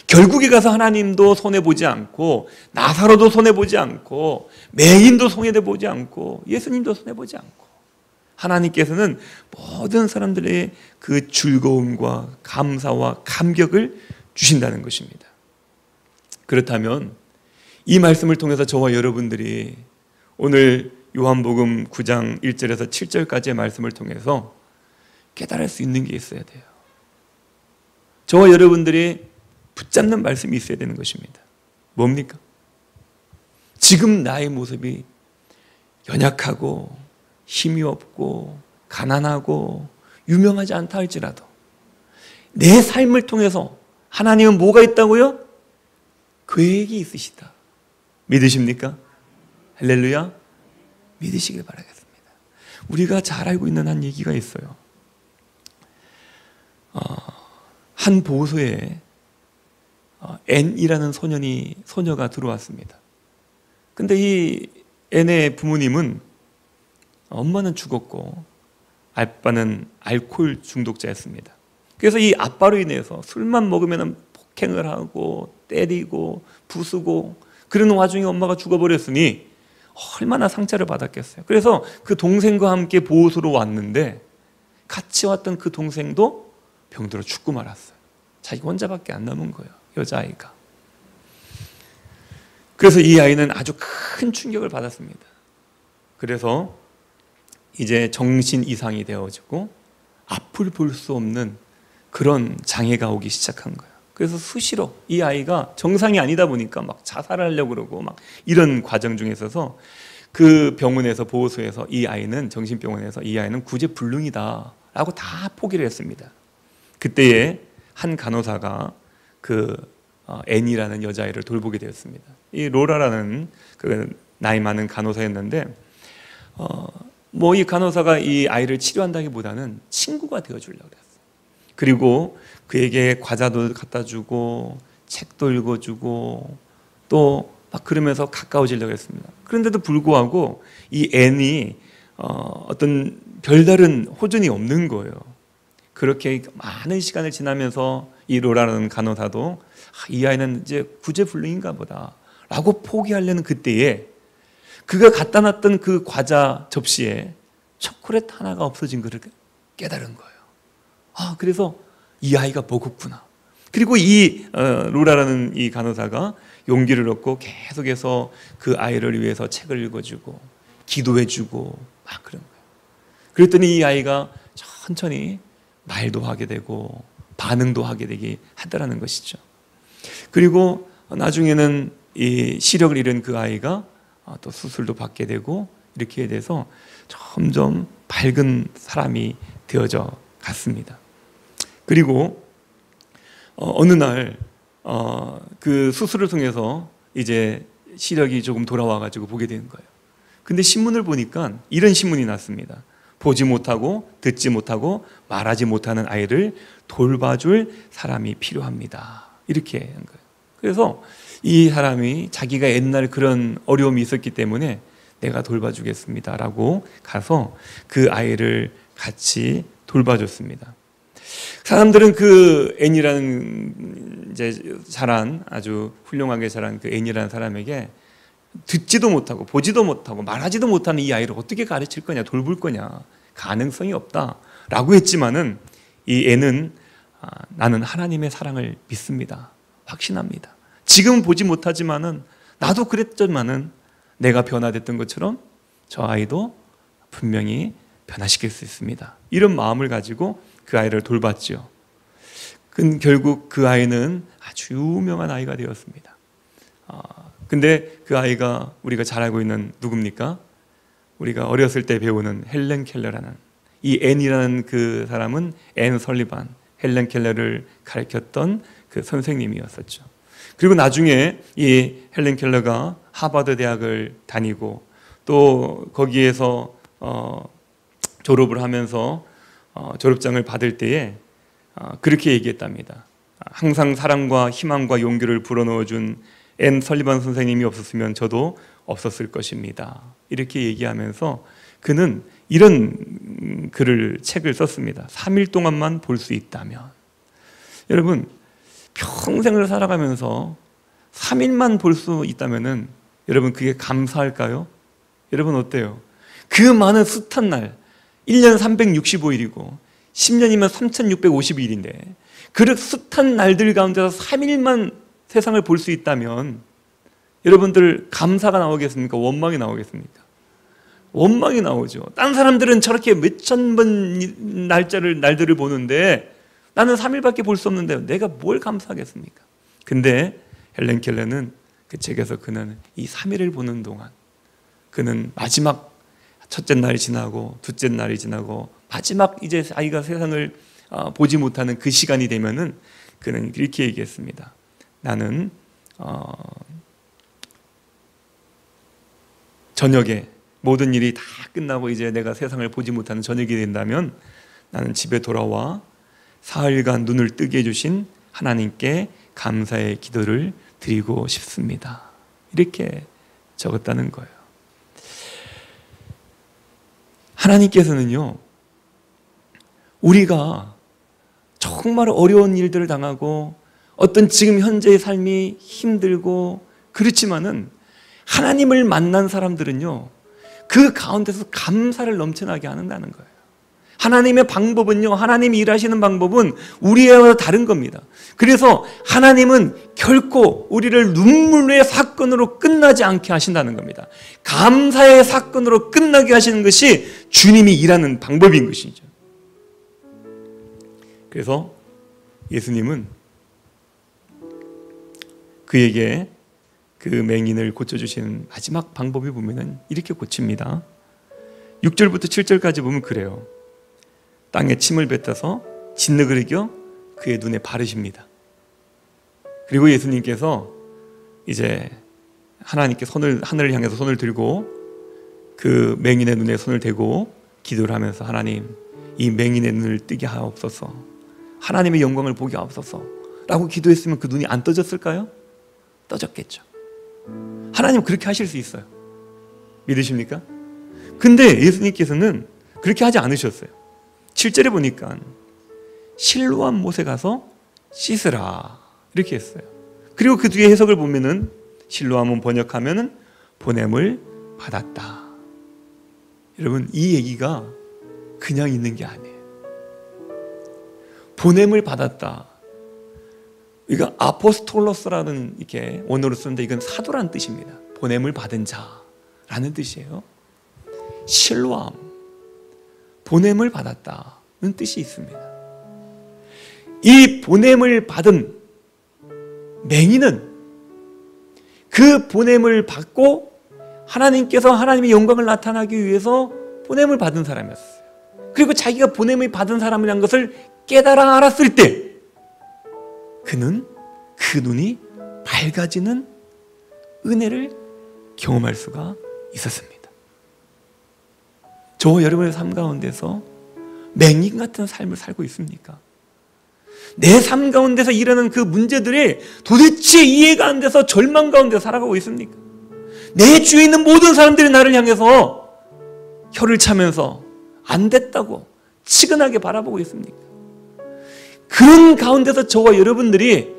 결국에 가서 하나님도 손해보지 않고 나사로도 손해보지 않고 맹인도 손해보지 않고 예수님도 손해보지 않고 하나님께서는 모든 사람들의 그 즐거움과 감사와 감격을 주신다는 것입니다. 그렇다면 이 말씀을 통해서 저와 여러분들이 오늘 요한복음 9장 1절에서 7절까지의 말씀을 통해서 깨달을 수 있는 게 있어야 돼요. 저와 여러분들이 붙잡는 말씀이 있어야 되는 것입니다. 뭡니까? 지금 나의 모습이 연약하고 힘이 없고 가난하고 유명하지 않다 할지라도 내 삶을 통해서 하나님은 뭐가 있다고요? 계획이 있으시다. 믿으십니까? 할렐루야. 믿으시길 바라겠습니다. 우리가 잘 알고 있는 한 얘기가 있어요. 한 보소에 앤이라는 소녀가 들어왔습니다. 근데 이 앤의 부모님은 엄마는 죽었고 아빠는 알코올 중독자였습니다. 그래서 이 아빠로 인해서 술만 먹으면 폭행을 하고 때리고 부수고 그런 와중에 엄마가 죽어버렸으니 얼마나 상처를 받았겠어요. 그래서 그 동생과 함께 보호소로 왔는데 같이 왔던 그 동생도 병들어 죽고 말았어요. 자기 혼자밖에 안 남은 거예요. 여자아이가. 그래서 이 아이는 아주 큰 충격을 받았습니다. 그래서 이제 정신 이상이 되어지고 앞을 볼 수 없는 그런 장애가 오기 시작한 거예요. 그래서 수시로 이 아이가 정상이 아니다 보니까 막 자살하려고 그러고 막 이런 과정 중에 있어서 그 병원에서 보호소에서 이 아이는 정신병원에서 이 아이는 구제불능이다 라고 다 포기를 했습니다. 그때에 한 간호사가 그 앤이라는 여자아이를 돌보게 되었습니다. 이 로라라는 그 나이 많은 간호사였는데 뭐 이 간호사가 이 아이를 치료한다기보다는 친구가 되어주려고 그랬어요. 그리고 그에게 과자도 갖다 주고 책도 읽어주고 또 막 그러면서 가까워지려고 했습니다. 그런데도 불구하고 이 앤이 어떤 별다른 호전이 없는 거예요. 그렇게 많은 시간을 지나면서 이 로라라는 간호사도 이 아이는 이제 구제불능인가 보다 라고 포기하려는 그때에 그가 갖다 놨던 그 과자 접시에 초콜릿 하나가 없어진 것을 깨달은 거예요. 그래서 이 아이가 먹었구나. 그리고 이 로라라는 이 간호사가 용기를 얻고 계속해서 그 아이를 위해서 책을 읽어주고 기도해주고 막 그런 거예요. 그랬더니 이 아이가 천천히 말도 하게 되고 반응도 하게 되게 하더라는 것이죠. 그리고 나중에는 이 시력을 잃은 그 아이가 또 수술도 받게 되고 이렇게 돼서 점점 밝은 사람이 되어져 갔습니다. 그리고 어느 날 그 수술을 통해서 이제 시력이 조금 돌아와가지고 보게 되는 거예요. 근데 신문을 보니까 이런 신문이 났습니다. 보지 못하고 듣지 못하고 말하지 못하는 아이를 돌봐줄 사람이 필요합니다. 이렇게 한 거예요. 그래서 이 사람이 자기가 옛날 그런 어려움이 있었기 때문에 내가 돌봐주겠습니다 라고 가서 그 아이를 같이 돌봐줬습니다. 사람들은 그 앤이라는 이제 자란, 아주 훌륭하게 자란 그 앤이라는 사람에게 듣지도 못하고 보지도 못하고 말하지도 못하는 이 아이를 어떻게 가르칠 거냐, 돌볼 거냐, 가능성이 없다라고 했지만은 이 앤은 나는 하나님의 사랑을 믿습니다, 확신합니다. 지금 보지 못하지만은 나도 그랬지만은 내가 변화됐던 것처럼 저 아이도 분명히 변화시킬 수 있습니다. 이런 마음을 가지고 그 아이를 돌봤죠. 결국 그 아이는 아주 유명한 아이가 되었습니다. 근데 그 아이가 우리가 잘 알고 있는 누굽니까? 우리가 어렸을 때 배우는 헬렌 켈러라는, 이 앤이라는 그 사람은 앤 설리반, 헬렌 켈러를 가르쳤던 그 선생님이었었죠. 그리고 나중에 이 헬렌 켈러가 하버드 대학을 다니고 또 거기에서 졸업을 하면서 졸업장을 받을 때에 그렇게 얘기했답니다. 항상 사랑과 희망과 용기를 불어넣어준 앤 설리반 선생님이 없었으면 저도 없었을 것입니다. 이렇게 얘기하면서 그는 이런 책을 썼습니다. 3일 동안만 볼 수 있다면. 여러분, 평생을 살아가면서 3일만 볼 수 있다면은 여러분 그게 감사할까요? 여러분 어때요? 그 많은 숱한 날, 1년 365일이고 10년이면 3650일인데 그 숱한 날들 가운데서 3일만 세상을 볼 수 있다면 여러분들 감사가 나오겠습니까? 원망이 나오겠습니까? 원망이 나오죠. 딴 사람들은 저렇게 몇천 번 날들을 보는데 나는 3일밖에 볼 수 없는데 내가 뭘 감사하겠습니까? 근데 헬렌 켈러는 그 책에서 그는 이 3일을 보는 동안 그는 마지막 첫째 날이 지나고 둘째 날이 지나고 마지막 이제 아이가 세상을 보지 못하는 그 시간이 되면은 그는 이렇게 얘기했습니다. 나는 저녁에 모든 일이 다 끝나고 이제 내가 세상을 보지 못하는 저녁이 된다면 나는 집에 돌아와 사흘간 눈을 뜨게 해주신 하나님께 감사의 기도를 드리고 싶습니다. 이렇게 적었다는 거예요. 하나님께서는요, 우리가 정말 어려운 일들을 당하고 어떤 지금 현재의 삶이 힘들고 그렇지만은 하나님을 만난 사람들은요, 그 가운데서 감사를 넘쳐나게 한다는 거예요. 하나님의 방법은요, 하나님이 일하시는 방법은 우리와 다른 겁니다. 그래서 하나님은 결코 우리를 눈물의 사건으로 끝나지 않게 하신다는 겁니다. 감사의 사건으로 끝나게 하시는 것이 주님이 일하는 방법인 것이죠. 그래서 예수님은 그에게 그 맹인을 고쳐주시는 마지막 방법이 보면은 이렇게 고칩니다. 6절부터 7절까지 보면 그래요. 땅에 침을 뱉어서 진흙을 이겨 그의 눈에 바르십니다. 그리고 예수님께서 이제 하나님께 하늘을 향해서 손을 들고 그 맹인의 눈에 손을 대고 기도를 하면서 하나님, 이 맹인의 눈을 뜨게 하옵소서, 하나님의 영광을 보게 하옵소서 라고 기도했으면 그 눈이 안 떠졌을까요? 떠졌겠죠. 하나님 그렇게 하실 수 있어요. 믿으십니까? 근데 예수님께서는 그렇게 하지 않으셨어요. 7절에 보니까 실로암 못에 가서 씻으라 이렇게 했어요. 그리고 그 뒤에 해석을 보면은 실로암은 번역하면은 보냄을 받았다. 여러분, 이 얘기가 그냥 있는 게 아니에요. 보냄을 받았다. 이거 아포스톨로스라는 이렇게 원어로 쓰는데 이건 사도라는 뜻입니다. 보냄을 받은 자라는 뜻이에요. 실로암, 보냄을 받았다는 뜻이 있습니다. 이 보냄을 받은 맹인은 그 보냄을 받고 하나님께서 하나님의 영광을 나타나기 위해서 보냄을 받은 사람이었어요. 그리고 자기가 보냄을 받은 사람이라는 것을 깨달아 알았을 때 그는 그 눈이 밝아지는 은혜를 경험할 수가 있었습니다. 저와 여러분의 삶 가운데서 맹인 같은 삶을 살고 있습니까? 내 삶 가운데서 일어나는 그 문제들이 도대체 이해가 안 돼서 절망 가운데 살아가고 있습니까? 내 주위에 있는 모든 사람들이 나를 향해서 혀를 차면서 안 됐다고 치근하게 바라보고 있습니까? 그런 가운데서 저와 여러분들이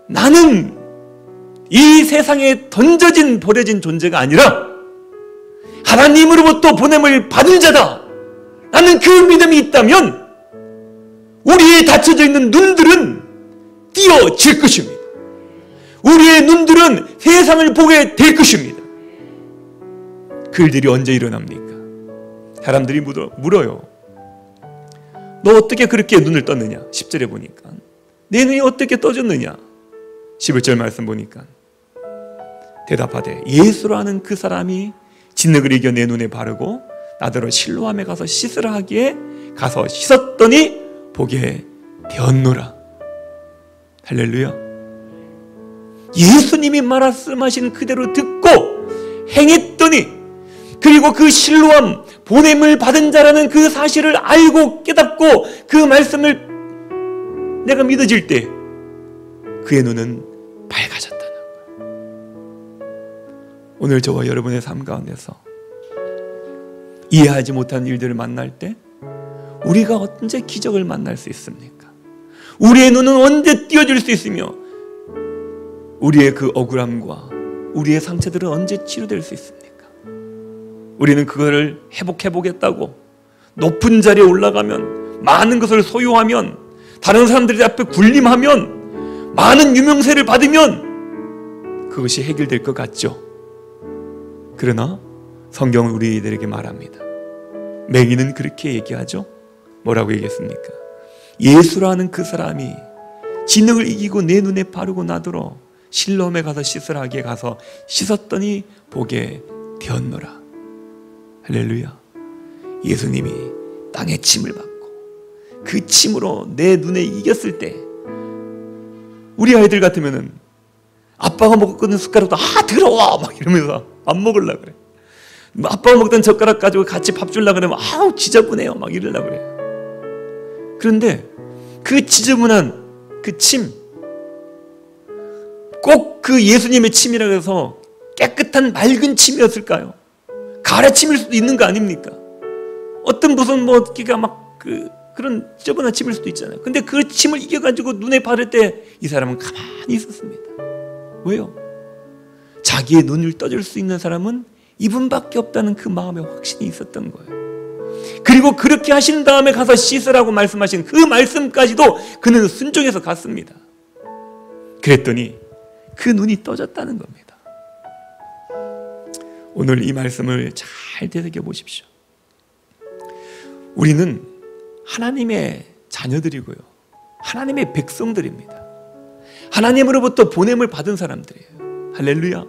나는 이 세상에 던져진 버려진 존재가 아니라 하나님으로부터 보냄을 받은 자다, 나는 그 믿음이 있다면 우리의 닫혀져 있는 눈들은 띄어질 것입니다. 우리의 눈들은 세상을 보게 될 것입니다. 그 일들이 언제 일어납니까? 사람들이 물어요. 너 어떻게 그렇게 눈을 떴느냐? 10절에 보니까 내 눈이 어떻게 떠졌느냐? 11절 말씀 보니까 대답하되 예수라는 그 사람이 진흙을 이겨 내 눈에 바르고 나더러 실로암에 가서 씻으라 하기에 가서 씻었더니 보게 되었노라. 할렐루야. 예수님이 말씀하신 그대로 듣고 행했더니, 그리고 그 실로암 보냄을 받은 자라는 그 사실을 알고 깨닫고 그 말씀을 내가 믿어질 때 그의 눈은 밝아졌다는 거예요. 오늘 저와 여러분의 삶 가운데서 이해하지 못한 일들을 만날 때 우리가 언제 기적을 만날 수 있습니까? 우리의 눈은 언제 띄어질 수 있으며 우리의 그 억울함과 우리의 상처들은 언제 치료될 수 있습니까? 우리는 그거를 회복해보겠다고 높은 자리에 올라가면, 많은 것을 소유하면, 다른 사람들 앞에 군림하면, 많은 유명세를 받으면 그것이 해결될 것 같죠. 그러나 성경은 우리들에게 말합니다. 맹인은 그렇게 얘기하죠. 뭐라고 얘기했습니까? 예수라는 그 사람이 진흙을 이기고 내 눈에 바르고 나더러 실로암에 가서 씻으라 하기에 가서 씻었더니 보게 되었노라. 할렐루야. 예수님이 땅에 침을 받고 그 침으로 내 눈에 이겼을 때, 우리 아이들 같으면은 아빠가 먹었던 숟가락도 더러워 막 이러면서 안 먹으려고 그래. 아빠가 먹던 젓가락 가지고 같이 밥 주려고 그러면 아우 지저분해요 막 이러려고 그래. 그런데 그 지저분한 그 침, 꼭 그 예수님의 침이라고 해서 깨끗한 맑은 침이었을까요? 가래침일 수도 있는 거 아닙니까? 어떤 무슨 끼가 막 그런 지저분한 침일 수도 있잖아요. 근데 그 침을 이겨가지고 눈에 바를 때 이 사람은 가만히 있었습니다. 왜요? 자기의 눈을 떠줄 수 있는 사람은 이분밖에 없다는 그 마음에 확신이 있었던 거예요. 그리고 그렇게 하신 다음에 가서 씻으라고 말씀하신 그 말씀까지도 그는 순종해서 갔습니다. 그랬더니 그 눈이 떠졌다는 겁니다. 오늘 이 말씀을 잘 되새겨 보십시오. 우리는 하나님의 자녀들이고요, 하나님의 백성들입니다. 하나님으로부터 보냄을 받은 사람들이에요. 할렐루야.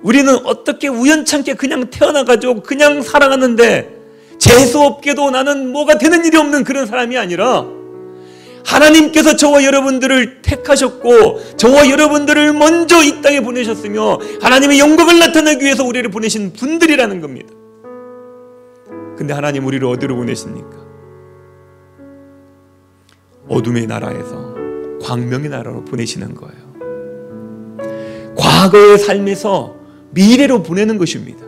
우리는 어떻게 우연찮게 그냥 태어나가지고 그냥 살아가는데 재수없게도 나는 뭐가 되는 일이 없는 그런 사람이 아니라, 하나님께서 저와 여러분들을 택하셨고 저와 여러분들을 먼저 이 땅에 보내셨으며 하나님의 영광을 나타내기 위해서 우리를 보내신 분들이라는 겁니다. 근데 하나님 우리를 어디로 보내십니까? 어둠의 나라에서 광명의 나라로 보내시는 거예요. 과거의 삶에서 미래로 보내는 것입니다.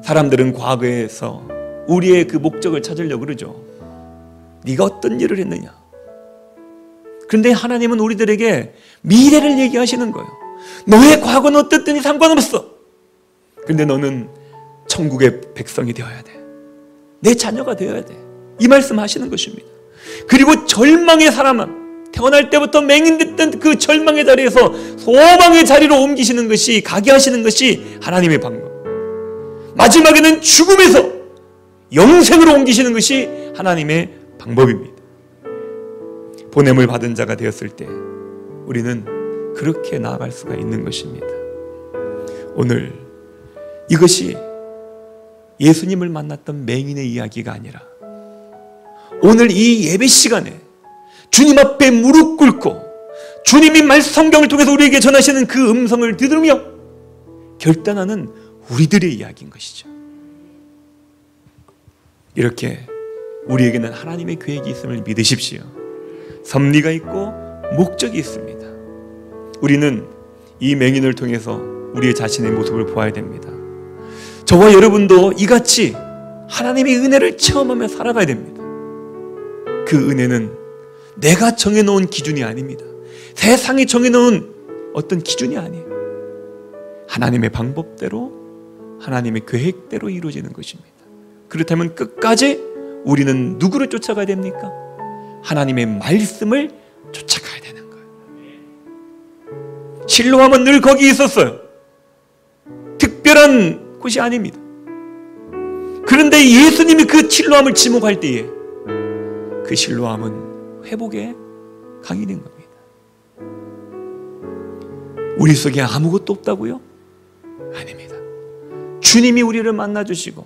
사람들은 과거에서 우리의 그 목적을 찾으려고 그러죠. 네가 어떤 일을 했느냐. 그런데 하나님은 우리들에게 미래를 얘기하시는 거예요. 너의 과거는 어떻든지 상관없어. 그런데 너는 천국의 백성이 되어야 돼. 내 자녀가 되어야 돼. 이 말씀 하시는 것입니다. 그리고 절망의 사람은 태어날 때부터 맹인됐던 그 절망의 자리에서 소망의 자리로 옮기시는 것이, 가게 하시는 것이 하나님의 방법. 마지막에는 죽음에서 영생으로 옮기시는 것이 하나님의 방법입니다. 보냄을 받은 자가 되었을 때 우리는 그렇게 나아갈 수가 있는 것입니다. 오늘 이것이 예수님을 만났던 맹인의 이야기가 아니라, 오늘 이 예배 시간에 주님 앞에 무릎 꿇고 주님이 성경을 통해서 우리에게 전하시는 그 음성을 들으며 결단하는 우리들의 이야기인 것이죠. 이렇게 우리에게는 하나님의 계획이 있음을 믿으십시오. 섭리가 있고 목적이 있습니다. 우리는 이 맹인을 통해서 우리의 자신의 모습을 보아야 됩니다. 저와 여러분도 이같이 하나님의 은혜를 체험하며 살아가야 됩니다. 그 은혜는 내가 정해놓은 기준이 아닙니다. 세상이 정해놓은 어떤 기준이 아니에요. 하나님의 방법대로, 하나님의 계획대로 이루어지는 것입니다. 그렇다면 끝까지 우리는 누구를 쫓아가야 됩니까? 하나님의 말씀을 쫓아가야 되는 거예요. 실로암은 늘 거기 있었어요. 특별한 곳이 아닙니다. 그런데 예수님이 그 실로암을 지목할 때에 그 실로암은 회복의 강이 된 겁니다. 우리 속에 아무것도 없다고요? 아닙니다. 주님이 우리를 만나주시고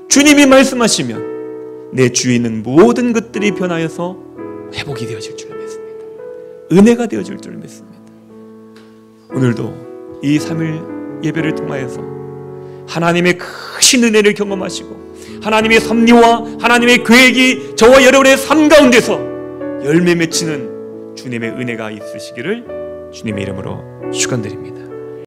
주님이 말씀하시면 내 주위에 있는 모든 것들이 변하여서 회복이 되어질 줄 믿습니다. 은혜가 되어질 줄 믿습니다. 오늘도 이 3일 예배를 통하여서 하나님의 크신 은혜를 경험하시고 하나님의 섭리와 하나님의 계획이 저와 여러분의 삶 가운데서 열매 맺히는 주님의 은혜가 있으시기를 주님의 이름으로 축원드립니다.